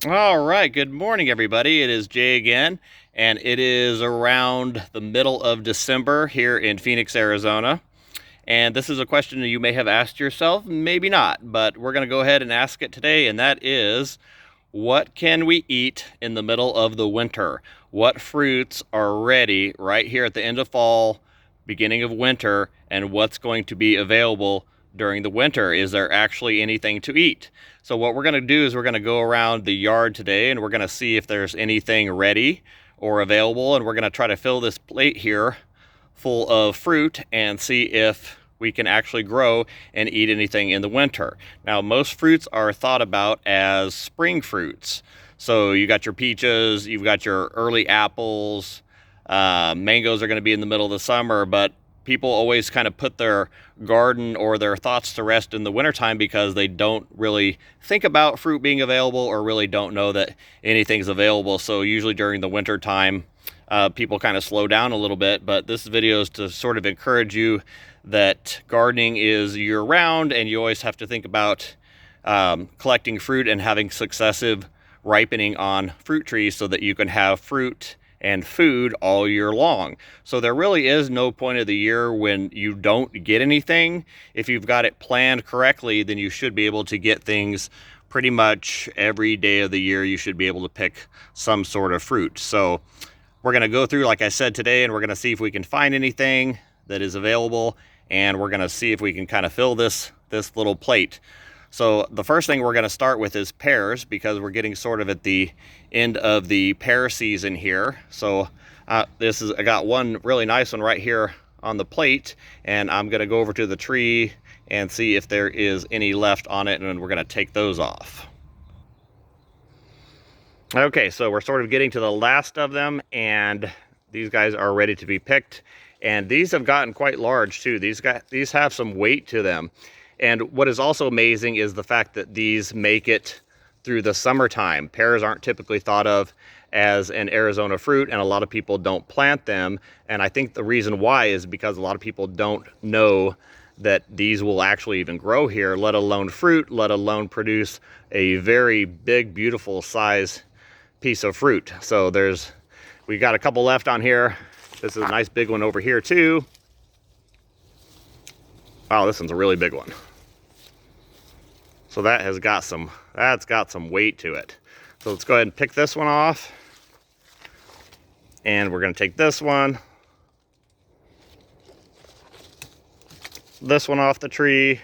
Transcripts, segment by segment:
All right, good morning, everybody. It is Jay again, and it is around the middle of December here in Phoenix, Arizona. And this is a question that you may have asked yourself, maybe not, but we're going to go ahead and ask it today, and that is, what can we eat in the middle of the winter? What fruits are ready right here at the end of fall, beginning of winter, and what's going to be available during the winter? Is there actually anything to eat? So what we're going to do is we're going to go around the yard today and we're going to see if there's anything ready or available, and we're going to try to fill this plate here full of fruit and see if we can actually grow and eat anything in the winter. Now, most fruits are thought about as spring fruits. So you got your peaches, you've got your early apples, mangoes are going to be in the middle of the summer, but people always kind of put their garden or their thoughts to rest in the wintertime because they don't really think about fruit being available or really don't know that anything's available. So usually during the winter time, people kind of slow down a little bit, but this video is to sort of encourage you that gardening is year-round, and you always have to think about collecting fruit and having successive ripening on fruit trees so that you can have fruit and food all year long. So there really is no point of the year when you don't get anything. If you've got it planned correctly, then you should be able to get things pretty much every day of the year. You should be able to pick some sort of fruit. So we're going to go through, like I said, today, and we're going to see if we can find anything that is available, and we're going to see if we can kind of fill this little plate. So the first thing we're going to start with is pears, because we're getting sort of at the end of the pear season here. So I got one really nice one right here on the plate, and I'm going to go over to the tree and see if there is any left on it, and we're going to take those off. Okay, so we're sort of getting to the last of them, and these guys are ready to be picked. And these have gotten quite large too. These have some weight to them. And what is also amazing is the fact that these make it through the summertime. Pears aren't typically thought of as an Arizona fruit, and a lot of people don't plant them. And I think the reason why is because a lot of people don't know that these will actually even grow here, let alone fruit, let alone produce a very big, beautiful size piece of fruit. So we got a couple left on here. This is a nice big one over here too. Wow, this one's a really big one. So that's got some weight to it. So let's go ahead and pick this one off. And we're gonna take this one off the tree.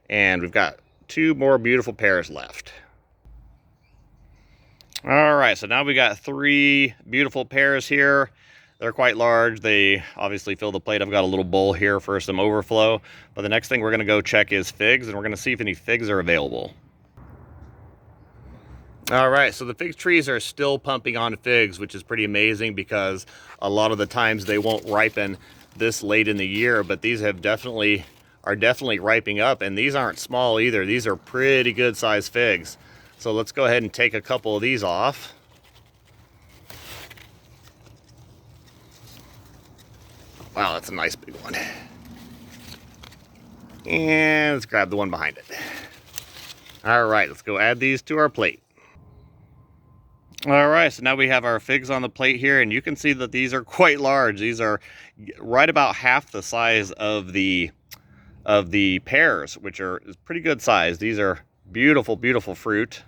And we've got two more beautiful pears left. All right, so now we got three beautiful pears here. They're quite large. They obviously fill the plate. I've got a little bowl here for some overflow. But the next thing we're gonna go check is figs, and we're gonna see if any figs are available. All right, so the fig trees are still pumping on figs, which is pretty amazing because a lot of the times they won't ripen this late in the year, but these are definitely ripening up, and these aren't small either. These are pretty good sized figs. So let's go ahead and take a couple of these off. Wow, that's a nice big one. And let's grab the one behind it. All right, let's go add these to our plate. All right, so now we have our figs on the plate here, and you can see that these are quite large. These are right about half the size of the pears, which are pretty good size. These are beautiful, beautiful fruit.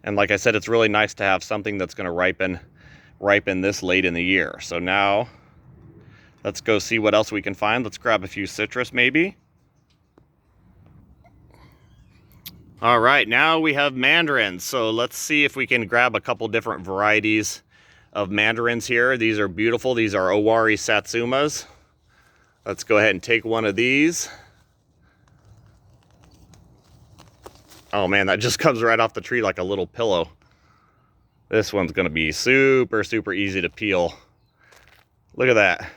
And like I said, it's really nice to have something that's going to ripen this late in the year. So now let's go see what else we can find. Let's grab a few citrus maybe. All right, now we have mandarins. So let's see if we can grab a couple different varieties of mandarins here. These are beautiful. These are Owari Satsumas. Let's go ahead and take one of these. Oh man, that just comes right off the tree like a little pillow. This one's gonna be super, super easy to peel. Look at that.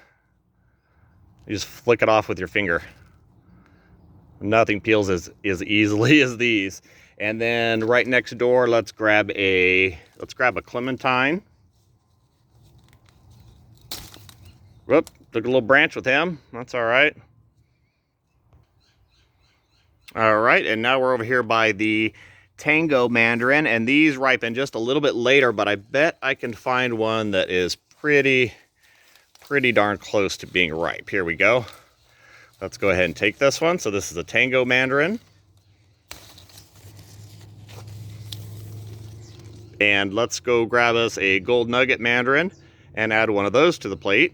You just flick it off with your finger. Nothing peels as easily as these. And then right next door, let's grab a Clementine. Whoop, took a little branch with him. That's all right. All right, and now we're over here by the Tango Mandarin, and these ripen just a little bit later, but I bet I can find one that is pretty darn close to being ripe. Here we go. Let's go ahead and take this one. So this is a Tango Mandarin. And let's go grab us a Gold Nugget Mandarin and add one of those to the plate.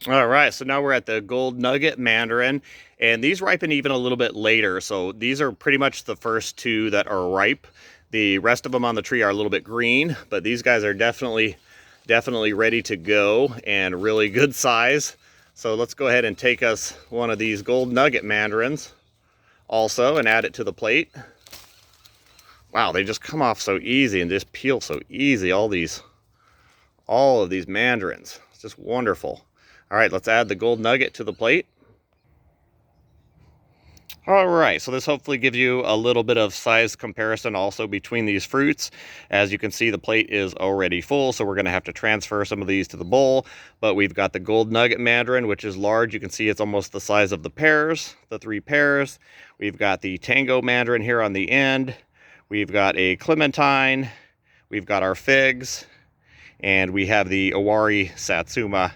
All right, so now we're at the Gold Nugget Mandarin, and these ripen even a little bit later. So these are pretty much the first two that are ripe. The rest of them on the tree are a little bit green, but these guys are definitely ready to go and really good size. So let's go ahead and take us one of these Gold Nugget Mandarins also and add it to the plate. Wow, they just come off so easy and just peel so easy, all of these mandarins. It's just wonderful. All right, let's add the Gold Nugget to the plate. All right, so this hopefully gives you a little bit of size comparison also between these fruits. As you can see, the plate is already full, so we're gonna have to transfer some of these to the bowl. But we've got the Gold Nugget Mandarin, which is large. You can see it's almost the size of the pears, the 3 pears. We've got the Tango Mandarin here on the end. We've got a Clementine. We've got our figs. And we have the Owari Satsuma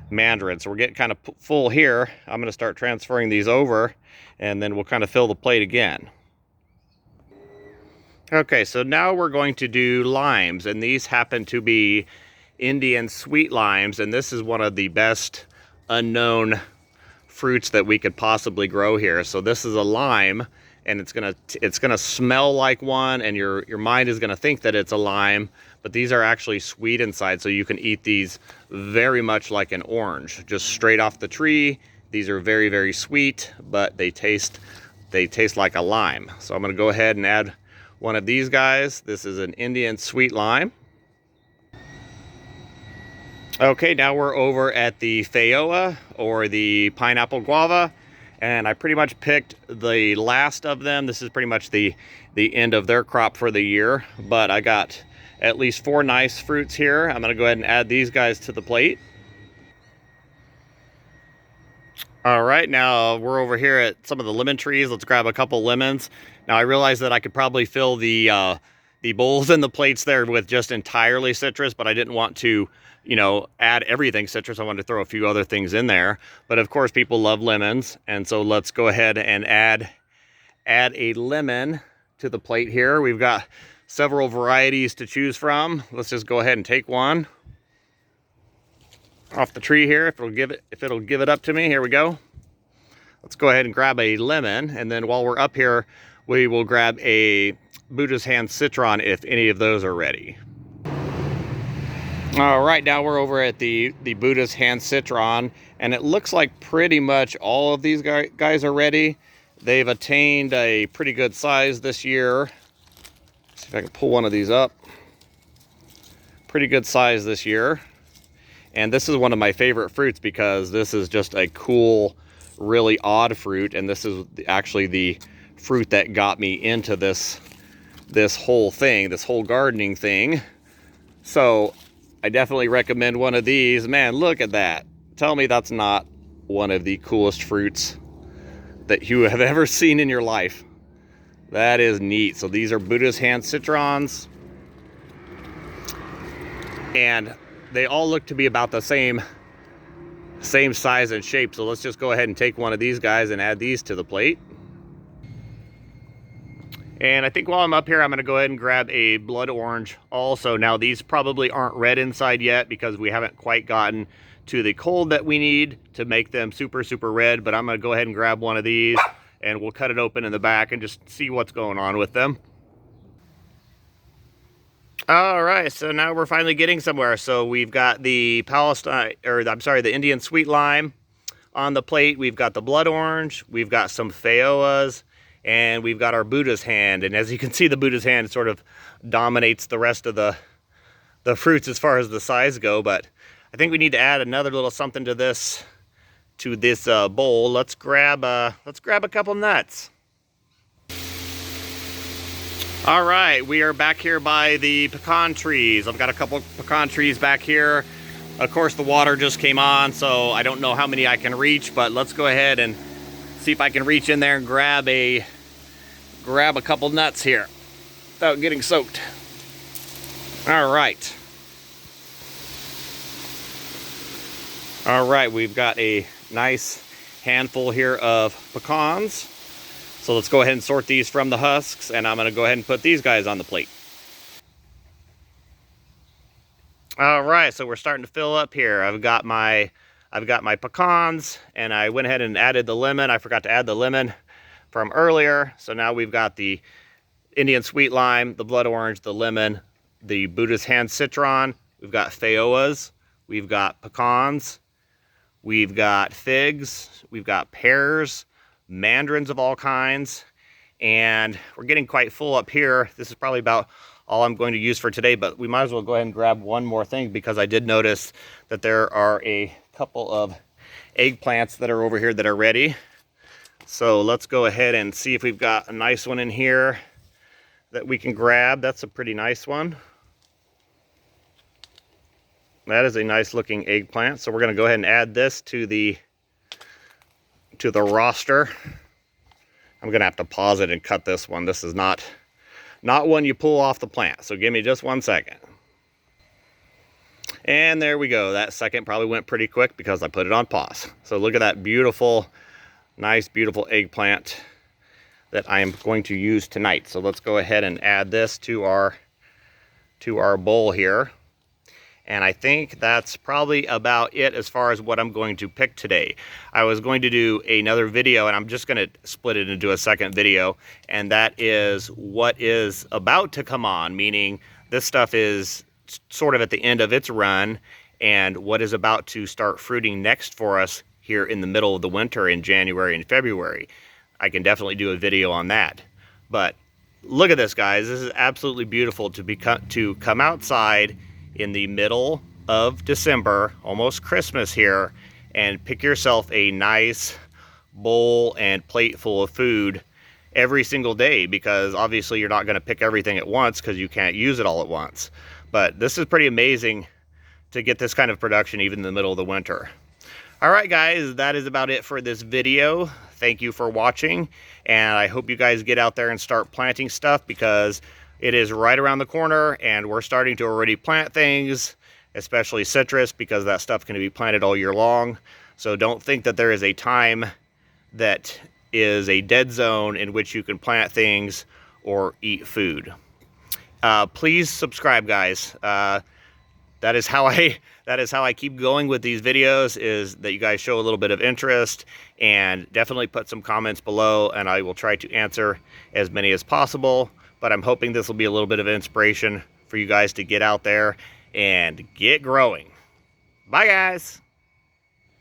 Mandarin. So we're getting kind of full here. I'm going to start transferring these over, and then we'll kind of fill the plate again. Okay, so now we're going to do limes, and these happen to be Indian sweet limes, and this is one of the best unknown fruits that we could possibly grow here. So this is a lime, and it's gonna smell like one, and your mind is gonna think that it's a lime, but these are actually sweet inside, so you can eat these very much like an orange, just straight off the tree. These are very sweet, but they taste like a lime. So I'm gonna go ahead and add one of these guys. This is an Indian sweet lime. Okay, now we're over at the Feijoa, or the pineapple guava, and I pretty much picked the last of them. This is pretty much the end of their crop for the year, but I got at least 4 nice fruits here. I'm gonna go ahead and add these guys to the plate. All right, now we're over here at some of the lemon trees. Let's grab a couple lemons. Now I realize that I could probably fill the bowls and the plates there with just entirely citrus, but I didn't want to, you know, add everything citrus. I wanted to throw a few other things in there. But of course, people love lemons, and so let's go ahead and add a lemon to the plate here. We've got several varieties to choose from. Let's just go ahead and take one off the tree here, if it'll give it up to me. Here we go. Let's go ahead and grab a lemon, and then while we're up here, we will grab a Buddhist hand citron if any of those are ready. All right, now we're over at the Buddhist hand citron, and it looks like pretty much all of these guys are ready. They've attained a pretty good size this year. Let's see if I can pull one of these up. Pretty good size this year. And this is one of my favorite fruits because this is just a cool, really odd fruit. And this is actually the fruit that got me into this whole thing, this whole gardening thing. So I definitely recommend one of these. Man, look at that. Tell me that's not one of the coolest fruits that you have ever seen in your life. That is neat. So these are Buddhist hand citrons. And they all look to be about the same size and shape. So let's just go ahead and take one of these guys and add these to the plate. And I think while I'm up here, I'm going to go ahead and grab a blood orange also. Now these probably aren't red inside yet because we haven't quite gotten to the cold that we need to make them super red, but I'm going to go ahead and grab one of these and we'll cut it open in the back and just see what's going on with them. All right, so now we're finally getting somewhere. So we've got the the Indian sweet lime on the plate. We've got the blood orange. We've got some Feijoas, and we've got our Buddha's hand. And as you can see, the Buddha's hand sort of dominates the rest of the fruits as far as the size go. But I think we need to add another little something to this bowl. Let's grab a couple nuts. All right, we are back here by the pecan trees. I've got a couple pecan trees back here. Of course, the water just came on, so I don't know how many I can reach, but let's go ahead and See if I can reach in there and grab a couple nuts here without getting soaked. All right. All right, we've got a nice handful here of pecans. So let's go ahead and sort these from the husks, and I'm gonna go ahead and put these guys on the plate. All right, so we're starting to fill up here. I've got my pecans, and I went ahead and added the lemon. I forgot to add the lemon from earlier. So now we've got the Indian sweet lime, the blood orange, the lemon, the Buddhist hand citron. We've got feoas. We've got pecans. We've got figs. We've got pears, mandarins of all kinds, and we're getting quite full up here. This is probably about all I'm going to use for today, but we might as well go ahead and grab one more thing because I did notice that there are a couple of eggplants that are over here that are ready. So let's go ahead and see if we've got a nice one in here that we can grab. That's a pretty nice one. That is a nice looking eggplant. So we're going to go ahead and add this to the roster. I'm going to have to pause it and cut this one. This is not one you pull off the plant. So give me just 1 second. And there we go. That second probably went pretty quick because I put it on pause. So look at that beautiful, nice, beautiful eggplant that I am going to use tonight. So let's go ahead and add this to our bowl here. And I think that's probably about it as far as what I'm going to pick today. I was going to do another video, and I'm just going to split it into a second video, and that is what is about to come on, meaning this stuff is sort of at the end of its run, and what is about to start fruiting next for us here in the middle of the winter in January and February. I can definitely do a video on that. But look at this, guys. This is absolutely beautiful to come outside in the middle of December, almost Christmas here, and pick yourself a nice bowl and plate full of food every single day, because obviously you're not going to pick everything at once because you can't use it all at once. But this is pretty amazing to get this kind of production even in the middle of the winter. All right, guys, that is about it for this video. Thank you for watching, and I hope you guys get out there and start planting stuff, because it is right around the corner, and we're starting to already plant things, especially citrus, because that stuff can be planted all year long. So don't think that there is a time that is a dead zone in which you can plant things or eat food. Please subscribe, guys. That is how I keep going with these videos, is that you guys show a little bit of interest, and definitely put some comments below, and I will try to answer as many as possible. But I'm hoping this will be a little bit of inspiration for you guys to get out there and get growing. Bye, guys.